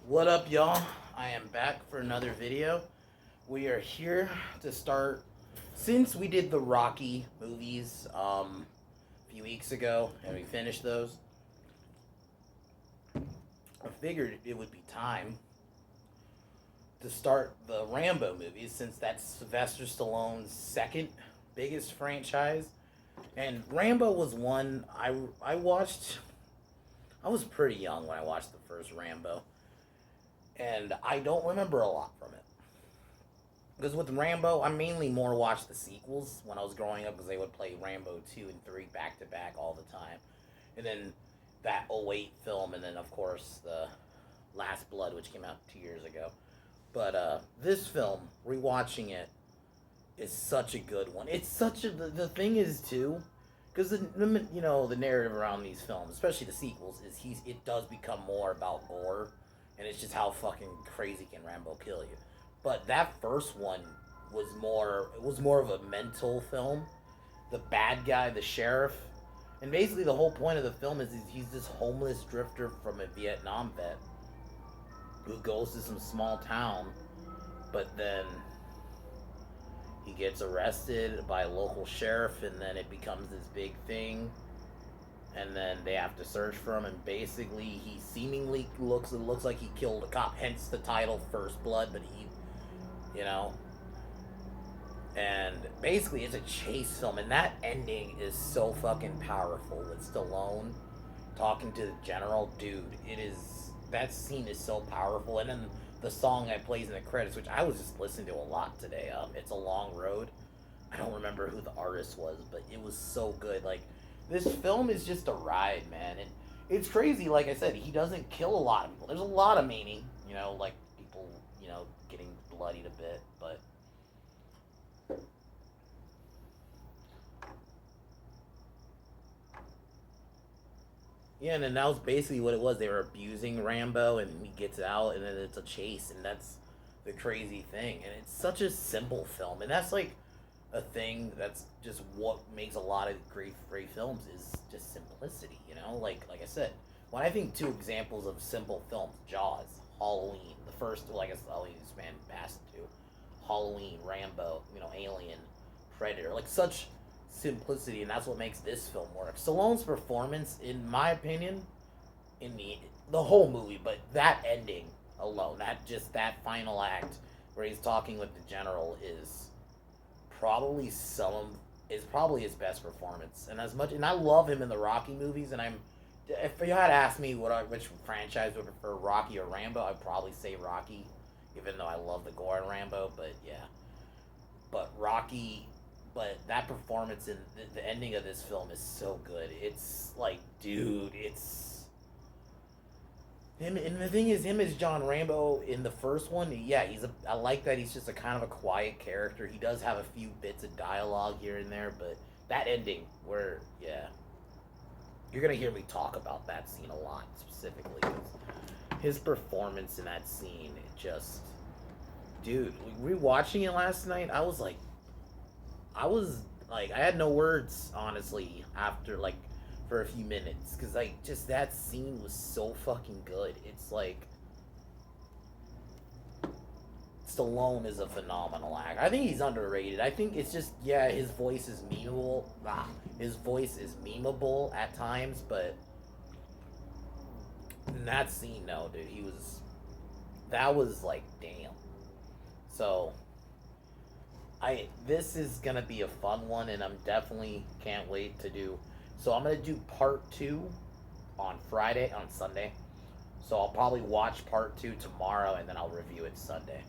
What up, y'all? I am back for another video. We are here to start. Since we did the Rocky movies a few weeks ago and we finished those, I figured it would be time to start the Rambo movies since that's Sylvester Stallone's second biggest franchise. And Rambo was one I watched. I was pretty young when I watched the first Rambo, and I don't remember a lot from it. Because with Rambo, I mainly more watched the sequels when I was growing up because they would play Rambo 2 and 3 back to back all the time. And then that '08 film, and then, of course, the Last Blood, which came out 2 years ago. But this film, rewatching it, is such a good one. It's such a. The thing is, too, because the narrative around these films, especially the sequels, is it does become more about gore, and it's just how fucking crazy can Rambo kill you. But that first one was more of a mental film. The bad guy, the sheriff, and basically the whole point of the film is he's this homeless drifter from a Vietnam vet who goes to some small town, but then he gets arrested by a local sheriff, and then it becomes this big thing, and then they have to search for him, and basically he seemingly looks like he killed a cop, hence the title First Blood. But you know and basically it's a chase film, and that ending is so fucking powerful with Stallone talking to the general. Dude, it is. That scene is so powerful, and then the song that plays in the credits, which I was just listening to a lot today. It's a Long Road. I don't remember who the artist was, but it was so good. Like, this film is just a ride, man. And it's crazy. Like I said, he doesn't kill a lot of people. There's a lot of meaning, like people, getting bloodied a bit, but yeah, and then that was basically what it was. They were abusing Rambo, and he gets out, and then it's a chase, and that's the crazy thing. And it's such a simple film, and that's like a thing that's just what makes a lot of great films is just simplicity. Like I said, when I think two examples of simple films: Jaws, Halloween, the first, well, I guess Halloween is man past two, Halloween, Rambo, Alien, Predator, like such simplicity, and that's what makes this film work. Stallone's performance, in my opinion, in the whole movie, but that ending alone, that final act where he's talking with the general is probably his best performance. And I love him in the Rocky movies, and if you had asked me which franchise would prefer, Rocky or Rambo, I'd probably say Rocky, even though I love the gore in Rambo. But yeah, but Rocky, but that performance in the ending of this film is so good. It's like, dude, it's him. And the thing is, him as John Rambo in the first one, yeah, I like that he's just a kind of a quiet character. He does have a few bits of dialogue here and there, but that ending where, yeah, you're gonna hear me talk about that scene a lot specifically, because his performance in that scene, it just, dude, rewatching it last night, I had no words, honestly, after, like, for a few minutes, because, like, just that scene was so fucking good. It's like, Stallone is a phenomenal actor. I think he's underrated. I think it's just, yeah, his voice is memeable. His voice is memeable at times, but in that scene, no, dude, that was, like, damn. So, this is gonna be a fun one, and I'm definitely can't wait to do. So I'm gonna do part two on Sunday. So I'll probably watch part two tomorrow, and then I'll review it Sunday.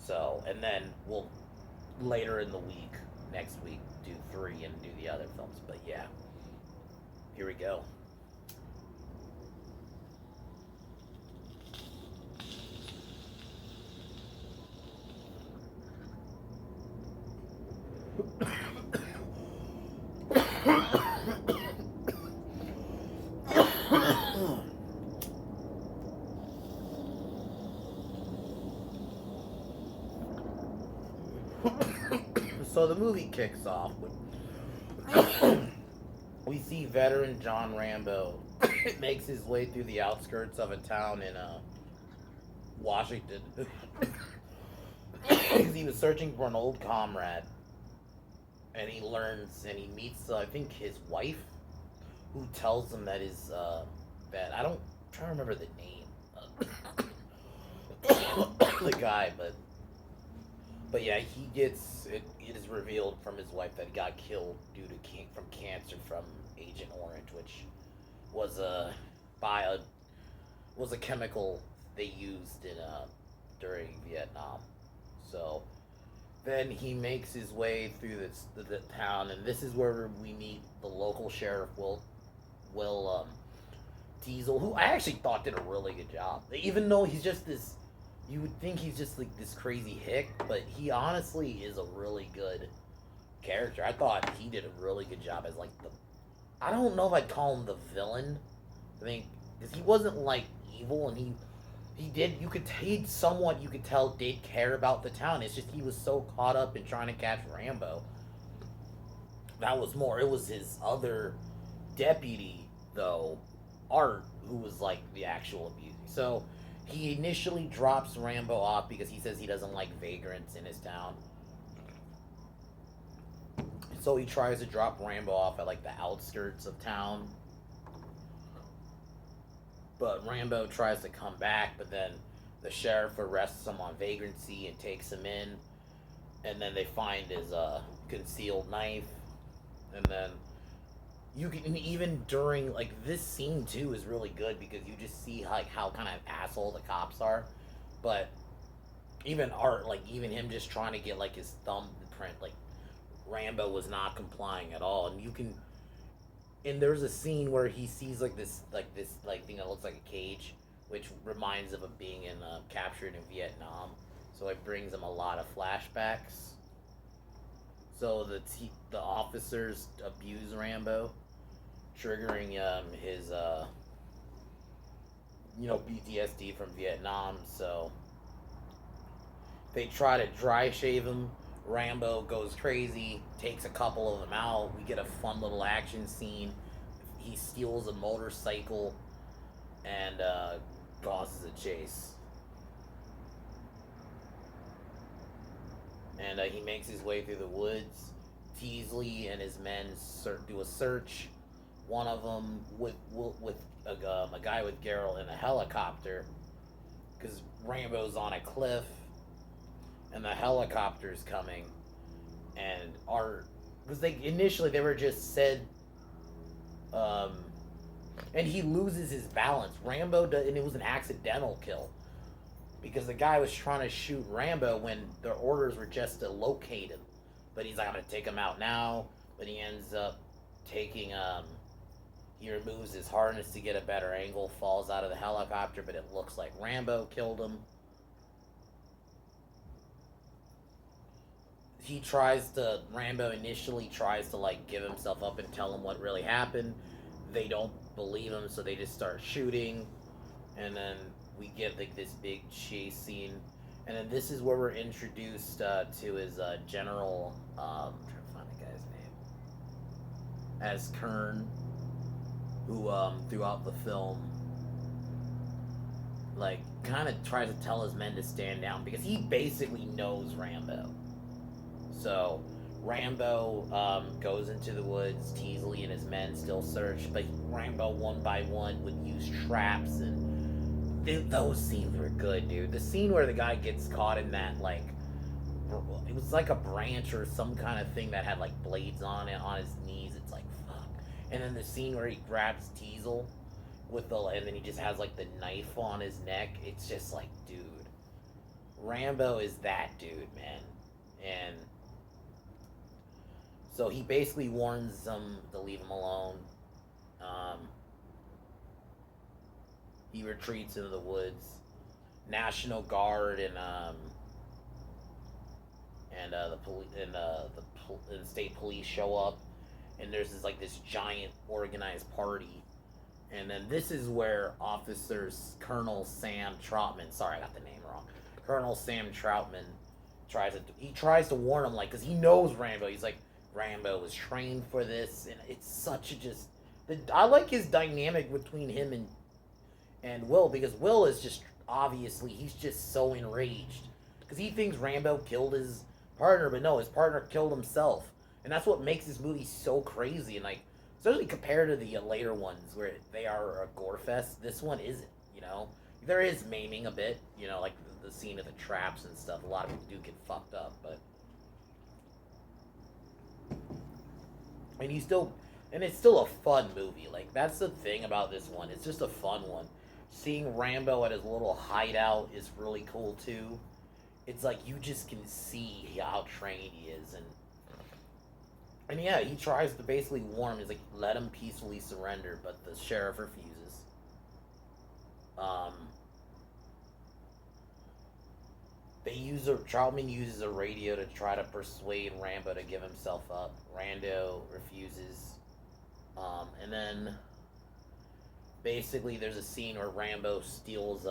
So, and then we'll later in the week, next week, do three and do the other films. But yeah, here we go. So the movie kicks off with we see veteran John Rambo makes his way through the outskirts of a town in Washington. Because he was searching for an old comrade, and he learns and he meets I think his wife, who tells him that his that I don't I'm trying to remember the name of the guy, but yeah, he gets it. It is revealed from his wife that he got killed due to from cancer from Agent Orange, which was a bio was a chemical they used in during Vietnam. So then he makes his way through the town, and this is where we meet the local sheriff, Will Diesel, who I actually thought did a really good job. Even though he's just this, you would think he's just like this crazy hick, but he honestly is a really good character. I thought he did a really good job as like the. I don't know if I'd call him the villain. I think because he wasn't like evil, and he did. You could he somewhat you could tell did care about the town. It's just he was so caught up in trying to catch Rambo. That was more. It was his other deputy though, Art, who was like the actual abuser. So he initially drops Rambo off because he says he doesn't like vagrants in his town. So he tries to drop Rambo off at like the outskirts of town. But Rambo tries to come back, but then the sheriff arrests him on vagrancy and takes him in. And then they find his concealed knife. And then you can even during like this scene too is really good because you just see like how kind of asshole the cops are. But even Art, like even him just trying to get like his thumbprint, like Rambo was not complying at all. And there's a scene where he sees like this thing that looks like a cage, which reminds him of being captured in Vietnam. So it brings him a lot of flashbacks. So the officers abuse Rambo, triggering his PTSD from Vietnam. So they try to dry shave him. Rambo goes crazy, takes a couple of them out. We get a fun little action scene. He steals a motorcycle and causes a chase. And he makes his way through the woods. Teasley and his men do a search. One of them with a guy with Geralt in a helicopter, because Rambo's on a cliff, and the helicopter's coming, and because they were just said, and he loses his balance. Rambo does, and it was an accidental kill, because the guy was trying to shoot Rambo when their orders were just to locate him, but he's like, I'm gonna take him out now. But he ends up taking he removes his harness to get a better angle, falls out of the helicopter, but it looks like Rambo killed him. Rambo initially tries to like give himself up and tell him what really happened. They don't believe him, so they just start shooting, and then we get like this big chase scene, and then this is where we're introduced to his general. I'm trying to find the guy's name. As Kern, who throughout the film, like, kind of tries to tell his men to stand down because he basically knows Rambo. So Rambo goes into the woods. Teasley and his men still search, but Rambo one by one would use traps, and those scenes were good, dude. The scene where the guy gets caught in that, like, it was like a branch or some kind of thing that had like blades on it on his knees. It's like, fuck. And then the scene where he grabs Teasel and then he just has like the knife on his neck. It's just like, dude, Rambo is that dude, man. And so he basically warns them to leave him alone. He retreats into the woods. National Guard and the police and the state police show up, and there's this giant organized party. And then this is where Colonel Sam Troutman, sorry I got the name wrong, Colonel Sam Troutman tries to warn him, like, because he knows Rambo. He's like, Rambo was trained for this, and it's such a I like his dynamic between him and Will, because Will is just obviously he's just so enraged because he thinks Rambo killed his partner, but no, his partner killed himself, and that's what makes this movie so crazy. And like, especially compared to the later ones where they are a gore fest, this one isn't. You know, there is maiming a bit. You know, like the scene of the traps and stuff. A lot of people do get fucked up, but and you still and it's still a fun movie. Like that's the thing about this one. It's just a fun one. Seeing Rambo at his little hideout is really cool too. It's like you just can see how trained he is, and yeah, he tries to basically warn him. He's like, let him peacefully surrender, but the sheriff refuses. Um, Troutman uses a radio to try to persuade Rambo to give himself up. Rando refuses. And then basically there's a scene where Rambo steals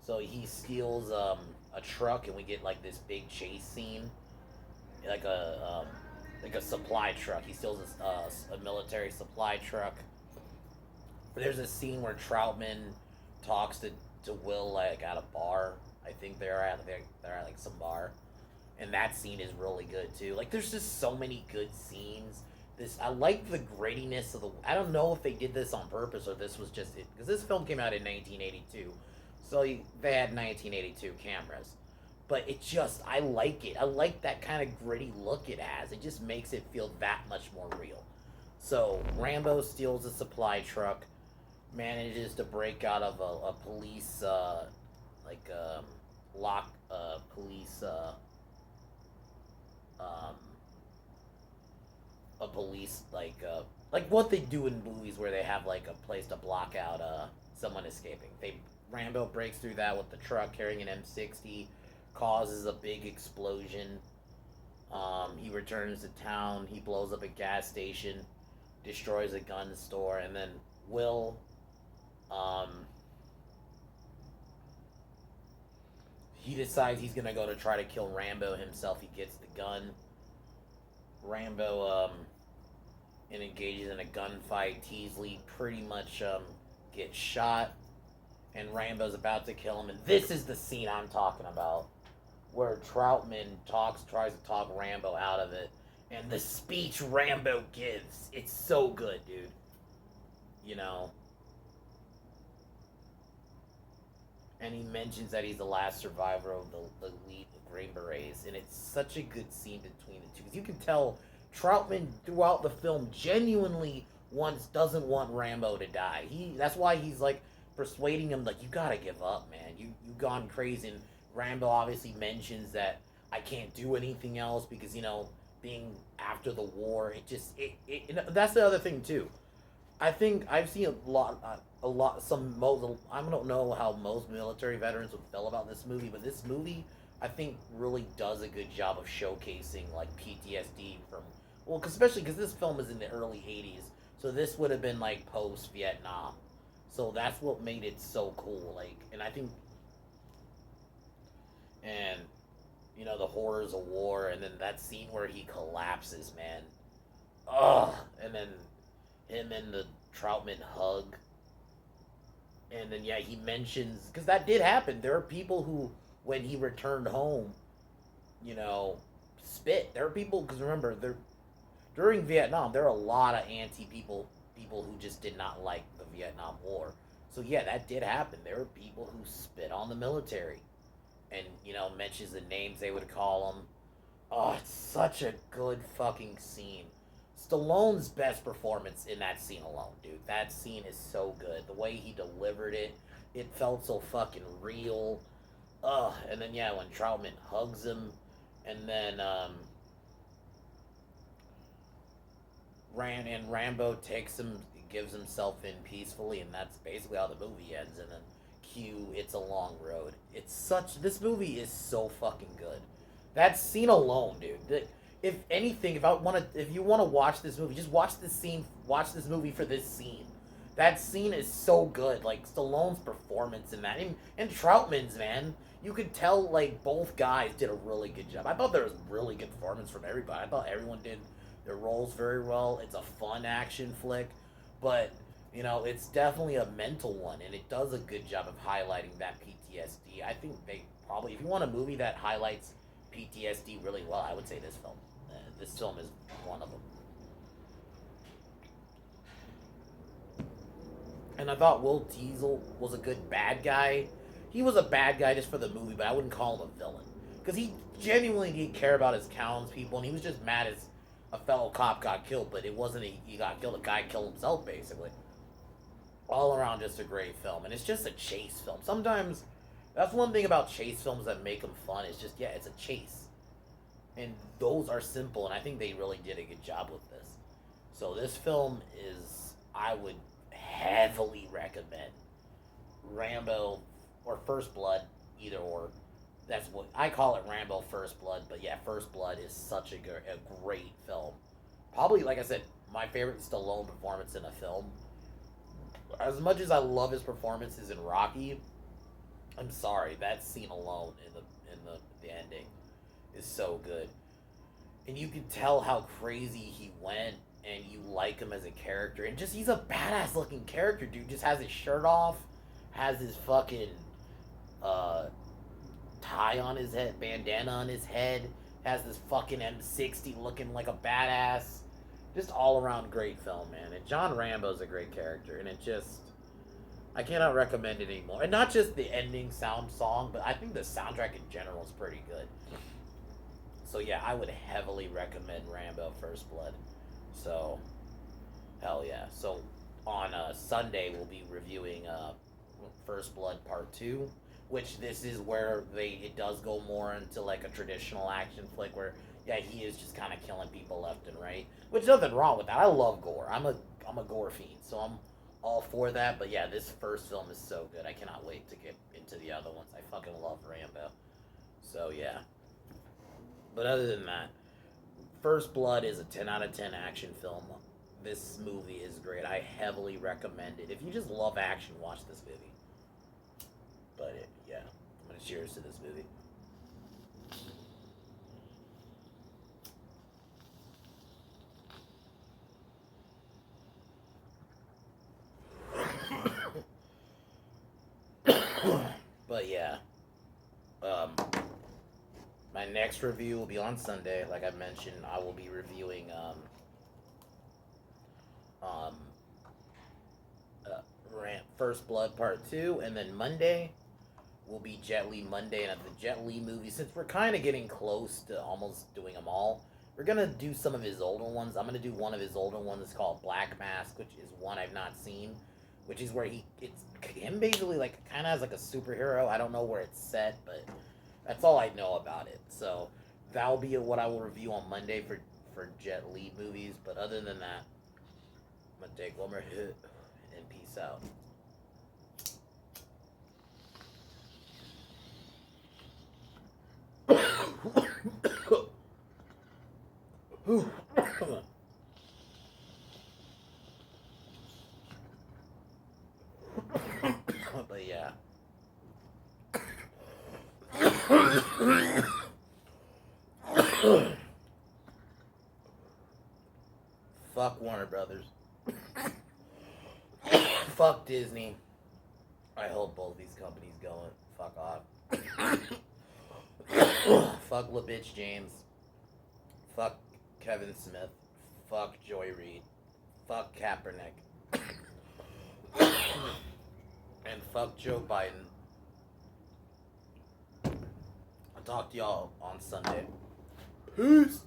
so he steals a truck, and we get like this big chase scene, like a supply truck. He steals a military supply truck. There's a scene where Troutman talks to Will like at a bar. I think they're at like some bar, and that scene is really good too. Like there's just so many good scenes. This I like the grittiness of the. I don't know if they did this on purpose or this was just it because this film came out in 1982, so they had 1982 cameras. But it just I like it. I like that kind of gritty look it has. It just makes it feel that much more real. So Rambo steals a supply truck, manages to break out of a police like lock police um a police like what they do in movies where they have like a place to block out someone escaping. They Rambo breaks through that with the truck carrying an M60, causes a big explosion. He returns to town. He blows up a gas station, destroys a gun store, and then Will um, he decides he's gonna go to try to kill Rambo himself. He gets the gun. Rambo and engages in a gunfight. Teasley pretty much gets shot, and Rambo's about to kill him. And this is the scene I'm talking about, where Troutman tries to talk Rambo out of it, and the speech Rambo gives, it's so good, dude. You know, and he mentions that he's the last survivor of the elite Green Berets, and it's such a good scene between the two because you can tell Troutman throughout the film genuinely doesn't want Rambo to die. That's why he's like persuading him like you gotta give up, man. You gone crazy. And Rambo obviously mentions that I can't do anything else because being after the war, that's the other thing too. I think I've seen I don't know how most military veterans would feel about this movie, but this movie I think really does a good job of showcasing like PTSD from especially because this film is in the early '80s, so this would have been like post Vietnam, so that's what made it so cool. Like, and I think, and the horrors of war, and then that scene where he collapses, man. Ugh, and then him and the Troutman hug. And then, yeah, he mentions, because that did happen. There are people who, when he returned home, spit. There are people, because remember, during Vietnam, there are a lot of people who just did not like the Vietnam War. So, yeah, that did happen. There were people who spit on the military and, mentions the names they would call them. Oh, it's such a good fucking scene. Stallone's best performance in that scene alone, dude. That scene is so good. The way he delivered it, it felt so fucking real. Ugh. And then, yeah, when Troutman hugs him, and then, Rambo takes him, gives himself in peacefully, and that's basically how the movie ends. And then cue, it's a long road. This movie is so fucking good. That scene alone, dude. If anything, if you want to watch this movie, just watch this scene. Watch this movie for this scene. That scene is so good. Like Stallone's performance in that, and Troutman's, man. You could tell like both guys did a really good job. I thought there was really good performance from everybody. I thought everyone did their roles very well. It's a fun action flick, but You know, it's definitely a mental one, and it does a good job of highlighting that PTSD. I think they probably, if you want a movie that highlights PTSD really well, I would say this film. This film is one of them. And I thought Will Diesel was a good bad guy. He was a bad guy just for the movie, but I wouldn't call him a villain. Because he genuinely didn't care about his townspeople, and he was just mad as a fellow cop got killed, but it wasn't he got killed, a guy killed himself, basically. All around, just a great film. And it's just a chase film. Sometimes, that's one thing about chase films that make them fun, is just, yeah, it's a chase. And those are simple, and I think they really did a good job with this. So this film is, I would heavily recommend Rambo or First Blood, either or. That's what I call it, Rambo First Blood. But yeah, First Blood is such a great film. Probably, like I said, my favorite Stallone performance in a film. As much as I love his performances in Rocky, I'm sorry, that scene alone in the ending is so good. And you can tell how crazy he went, and you like him as a character. And just, he's a badass looking character, dude. Just has his shirt off, has his fucking uh, tie on his head, bandana on his head, has this fucking M60 looking like a badass. Just all around great film, man. And John Rambo's a great character, and it just, I cannot recommend it anymore. And not just the ending song, but I think the soundtrack in general is pretty good. So yeah, I would heavily recommend Rambo First Blood. So, hell yeah. So on Sunday we'll be reviewing First Blood Part 2, which this is where it does go more into like a traditional action flick where, yeah, he is just kind of killing people left and right. Which, nothing wrong with that. I love gore. I'm a gore fiend, so I'm all for that. But yeah, this first film is so good. I cannot wait to get into the other ones. I fucking love Rambo. So yeah. But other than that, First Blood is a 10 out of 10 action film. This movie is great. I heavily recommend it. If you just love action, watch this movie. But yeah, I'm gonna cheers to this movie. But yeah, um, my next review will be on Sunday. Like I mentioned, I will be reviewing um, First Blood Part 2, and then Monday will be Jet Li Monday, and the Jet Li movie, since we're kind of getting close to almost doing them all, we're gonna do some of his older ones. I'm gonna do one of his older ones called Black Mask, which is one I've not seen, which is where it's him basically like kind of as like a superhero. I don't know where it's set, but that's all I know about it. So that'll be what I will review on Monday for Jet Li movies. But other than that, I'm gonna take one more hit and peace out. But yeah. Fuck Warner Brothers. Fuck Disney. I hope both these companies going. Fuck off. Fuck LaBitch James. Fuck Kevin Smith. Fuck Joy Reid. Fuck Kaepernick. And fuck Joe Biden. I'll talk to y'all on Sunday. Peace.